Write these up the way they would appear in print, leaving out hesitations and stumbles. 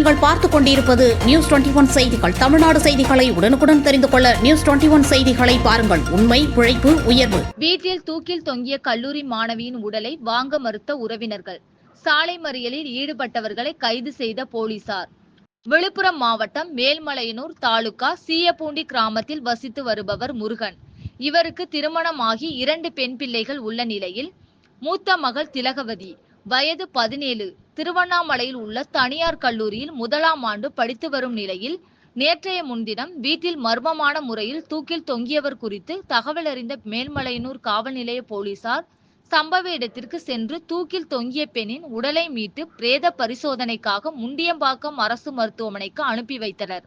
நீங்கள் பார்த்துக் கொண்டிருப்பது நியூஸ் 21 செய்திகள். தமிழ்நாடு செய்திகளை உடனுக்குடன் தெரிந்து கொள்ள நியூஸ் 21 செய்திகளை பாருங்கள். உண்மை, உழைப்பு, உயர்வு. வீட்டில் தூக்கில் தொங்கிய கல்லூரி மாணவியின் உடலை வாங்க மறுத்த உறவினர்கள். சாலை மறியலில் ஈடுபட்டவர்களை கைது செய்த போலீசார். விழுப்புரம் மாவட்டம் மேல்மலையனூர் தாலுகா சீயப்பூண்டி கிராமத்தில் வசித்து வருபவர் முருகன். இவருக்கு திருமணமாகி 2 பெண் பிள்ளைகள் உள்ள நிலையில் மூத்த மகள் திலகவதி வயது 17 திருவண்ணாமலையில் உள்ள தனியார் கல்லூரியில் 1ஆம் ஆண்டு படித்து வரும் நிலையில் நேற்றைய முன்தினம் வீட்டில் மர்மமான முறையில் தூக்கில் தொங்கியவர் குறித்து தகவல் அறிந்த மேல்மலையனூர் காவல் நிலைய போலீசார் சம்பவ இடத்திற்கு சென்று தூக்கில் தொங்கிய பெண்ணின் உடலை மீட்டு பிரேத பரிசோதனைக்காக முண்டியம்பாக்கம் அரசு மருத்துவமனைக்கு அனுப்பி வைத்தனர்.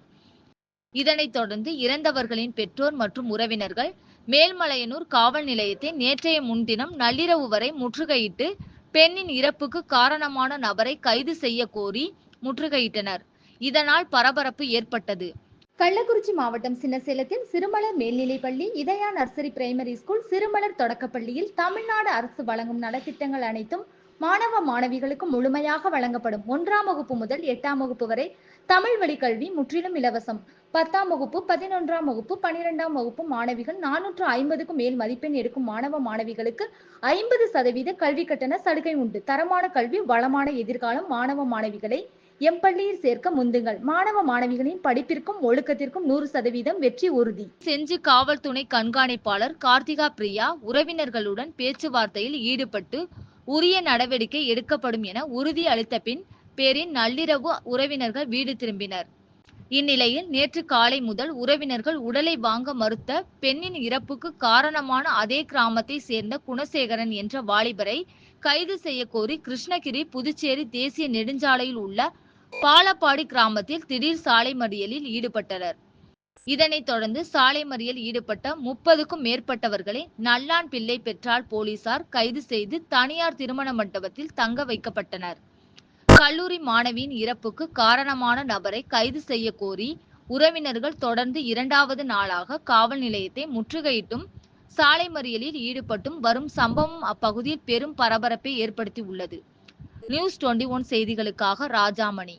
இதனைத் தொடர்ந்து இறந்தவர்களின் பெற்றோர் மற்றும் உறவினர்கள் மேல்மலையனூர் காவல் நிலையத்தை நேற்றைய முன்தினம் நள்ளிரவு வரை முற்றுகையிட்டு பெண்ணின் இறப்புக்கு காரணமான நபரை கைது செய்ய கோரி முற்றுகையிட்டனர். இதனால் பரபரப்பு ஏற்பட்டது. கள்ளக்குறிச்சி மாவட்டம் சின்னசேலத்தில் சிறுமலர் மேல்நிலைப்பள்ளி, இதயா நர்சரி பிரைமரி ஸ்கூல், சிறுமலர் தொடக்கப்பள்ளியில் தமிழ்நாடு அரசு வழங்கும் நலத்திட்டங்கள் அனைத்தும் மாணவ மாணவிகளுக்கு முழுமையாக வழங்கப்படும். 1ஆம் வகுப்பு முதல் 8ஆம் வகுப்பு வரை தமிழ் வழி கல்வி முற்றிலும் இலவசம். 10ஆம் வகுப்பு, 11ஆம் வகுப்பு, 12ஆம் வகுப்பு மாணவிகள் 450க்கும் மேல் மதிப்பெண் எடுக்கும் மாணவ மாணவிகளுக்கு 50% கல்வி கட்டண சலுகை உண்டு. தரமான கல்வி, வளமான எதிர்காலம். மாணவ மாணவிகளை எம்பள்ளியில் சேர்க்க முந்துங்கள். மாணவ மாணவிகளின் படிப்பிற்கும் ஒழுக்கத்திற்கும் 100% வெற்றி உறுதி. செஞ்சி காவல் துணை கண்காணிப்பாளர் கார்த்திகா பிரியா உறவினர்களுடன் பேச்சுவார்த்தையில் ஈடுபட்டு உரிய நடவடிக்கை எடுக்கப்படும் என உறுதி அளித்த பின் பேரின் நள்ளிரவு உறவினர்கள் வீடு திரும்பினர். இந்நிலையில் நேற்று காலை முதல் உறவினர்கள் உடலை வாங்க மறுத்த பெண்ணின் இறப்புக்கு காரணமான அதே கிராமத்தை சேர்ந்த குணசேகரன் என்ற வாலிபரை கைது செய்ய கோரி கிருஷ்ணகிரி புதுச்சேரி தேசிய நெடுஞ்சாலையில் உள்ள பாலப்பாடி கிராமத்தில் திடீர் சாலை மறியலில் ஈடுபட்டனர். இதனைத் தொடர்ந்து சாலை மறியல் ஈடுபட்ட 30க்கும் மேற்பட்டவர்களை நல்லான் பிள்ளை பெற்றால் போலீசார் கைது செய்து தனியார் திருமண மண்டபத்தில் தங்க வைக்கப்பட்டனர். கல்லூரி மாணவியின் இறப்புக்கு காரணமான நபரை கைது செய்ய கோரி உறவினர்கள் தொடர்ந்து 2வது நாளாக காவல் நிலையத்தை முற்றுகையிட்டும் சாலை மறியலில் ஈடுபட்டும் வரும் சம்பவம் அப்பகுதியில் பெரும் பரபரப்பை ஏற்படுத்தி உள்ளது. நியூஸ் 21 செய்திகளுக்காக ராஜாமணி.